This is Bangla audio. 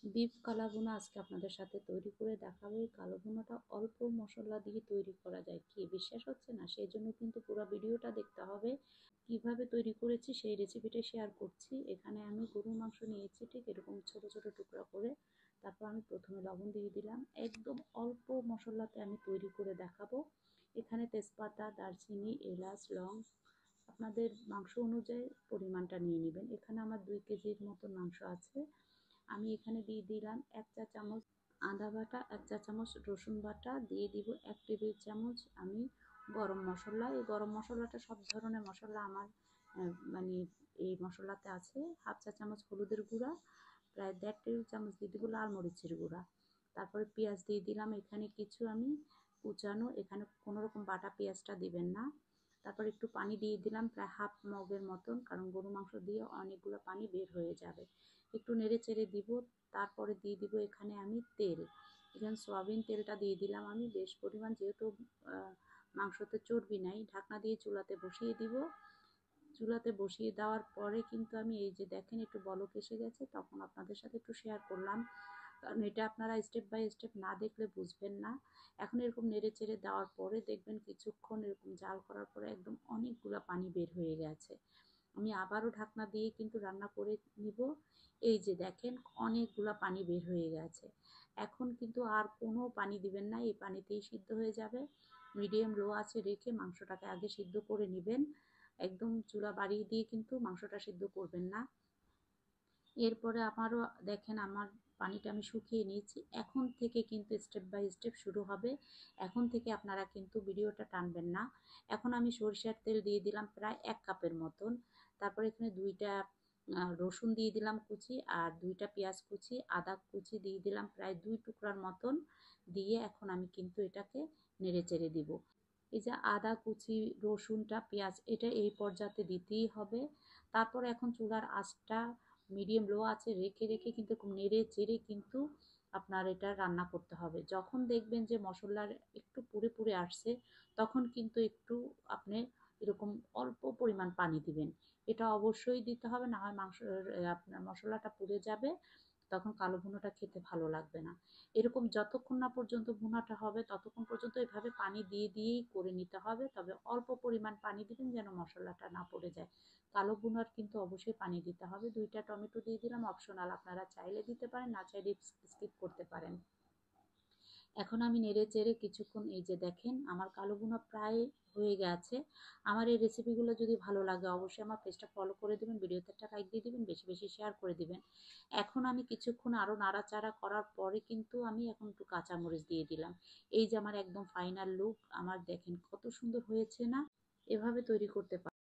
বিফ কালা ভুনা আজকে আপনাদের সাথে তৈরি করে দেখাবো। এই কালো ভুনাটা অল্প মশলা দিয়ে তৈরি করা যায়, কি বিশ্বাস হচ্ছে না? সেই জন্য কিন্তু পুরো ভিডিওটা দেখতে হবে। কিভাবে তৈরি করেছি সেই রেসিপিটা শেয়ার করছি। এখানে আমি গরুর মাংস নিয়েছি, ঠিক এরকম ছোট ছোট টুকরা করে। তারপর আমি প্রথমে লবণ দিয়ে দিলাম। একদম অল্প মশলাতে আমি তৈরি করে দেখাবো। এখানে তেজপাতা, দারচিনি, এলাচ, লং আপনাদের মাংস অনুযায়ী পরিমাণটা নিয়ে নেবেন। এখানে আমার 2 কেজির মতো মাংস আছে। আমি এখানে দিয়ে দিলাম 1 চা চামচ আদা বাটা, 1 চা চামচ রসুন বাটা, দিয়ে দিব 1 টেবিল চামচ আমি গরম মশলা। এই গরম মশলাটা সব ধরনের মশলা আমার মানে এই মশলাতে আছে। হাফ চা চামচ হলুদের গুঁড়া, প্রায় 1.5 টেবিল চামচ দিয়ে দিব লাল মরিচের গুঁড়া। তারপরে পেঁয়াজ দিয়ে দিলাম এখানে কিছু আমি কুচানো, এখানে কোনো রকম বাটা পেঁয়াজটা দিবেন না। তারপর একটু পানি দিয়ে দিলাম প্রায় হাফ মগের মতন, কারণ গরু মাংস দিয়ে অনেকগুলো পানি বের হয়ে যাবে। একটু নেড়ে চেড়ে দিব। তারপরে দিয়ে দিব এখানে আমি তেল। এখানে সয়াবিন তেলটা দিয়ে দিলাম আমি বেশ পরিমাণ, যেহেতু মাংসতে চর্বি নাই। ঢাকনা দিয়ে চুলাতে বসিয়ে দিব। চুলাতে বসিয়ে দেওয়ার পরে কিন্তু আমি এই যে দেখেন একটু বলক এসে গেছে, তখন আপনাদের সাথে একটু শেয়ার করলাম, কারণ এটা আপনারা স্টেপ বাই স্টেপ না দেখলে বুঝবেন না। এখন এরকম নেড়ে চেড়ে দেওয়ার পরে দেখবেন কিছুক্ষণ এরকম জাল করার পরে একদম অনেকগুলো পানি বের হয়ে গেছে। আমি আবারও ঢাকনা দিয়ে কিন্তু রান্না করে নিব। এই যে দেখেন অনেকগুলো পানি বের হয়ে গেছে। এখন কিন্তু আর কোনো পানি দিবেন না, এই পানিতেই সিদ্ধ হয়ে যাবে। মিডিয়াম লো আঁচে রেখে মাংসটাকে আগে সিদ্ধ করে নেবেন। একদম চুলা বাড়িয়ে দিয়ে কিন্তু মাংসটা সিদ্ধ করবেন না। এরপরে আমারও দেখেন আমার পানিটা আমি শুকিয়ে নিয়েছি। এখন থেকে কিন্তু স্টেপ বাই স্টেপ শুরু হবে। এখন থেকে আপনারা কিন্তু ভিডিওটা টানবেন না। এখন আমি সরিষার তেল দিয়ে দিলাম প্রায় 1 কাপের মতন। তারপরে এখানে 2টা রসুন দিয়ে দিলাম কুচি, আর 2টা পেঁয়াজ কুচি, আদা কুচি দিয়ে দিলাম প্রায় 2 টুকরার মতন। দিয়ে এখন আমি কিন্তু এটাকে নেড়ে চেড়ে দিব। এই যে আদা কুচি, রসুনটা, পেঁয়াজ এটা এই পর্যায়ে দিতেই হবে। তারপর এখন চুলার আঁচটা মিডিয়াম লো আছে রেখে রেখে কিন্তু নেড়ে চেড়ে কিন্তু আপনার এটা রান্না করতে হবে। যখন দেখবেন যে মশলার একটু পুড়ে পুড়ে আসছে, তখন কিন্তু একটু আপনি এরকম অল্প পরিমাণ পানি দিবেন। এটা অবশ্যই দিতে হবে, না হয় আপনার মশলাটা পুড়ে যাবে, তখন কালো ভুনাটা খেতে ভালো লাগবে না। এরকম যতক্ষণ না পর্যন্ত ভুনাটা হবে ততক্ষণ পর্যন্ত এভাবে পানি দিয়ে দিয়েই করে নিতে হবে। তবে অল্প পরিমাণ পানি দিবেন যেন মশলাটা না পড়ে যায়। কালো ভুনার কিন্তু অবশ্যই পানি দিতে হবে। 2টা টমেটো দিয়ে দিলাম, অপশনাল, আপনারা চাইলে দিতে পারেন, না চাইলে স্কিপ করতে পারেন। এখন আমি নেড়ে চেড়ে কিছুক্ষণ, এই যে দেখেন আমার কালো ভুনা প্রায় হয়ে গেছে। আমার এই রেসিপিগুলো যদি ভালো লাগে অবশ্যই আমার পেজটা ফলো করে দেবেন, ভিডিওতে একটা লাইক দিয়ে দিবেন, বেশি বেশি শেয়ার করে দিবেন। এখন আমি কিছুক্ষণ আরও নাড়াচাড়া করার পরে কিন্তু আমি এখন একটু কাঁচামরিচ দিয়ে দিলাম। এই যে আমার একদম ফাইনাল লুক, আমার দেখেন কত সুন্দর হয়েছে না? এভাবে তৈরি করতে পারেন।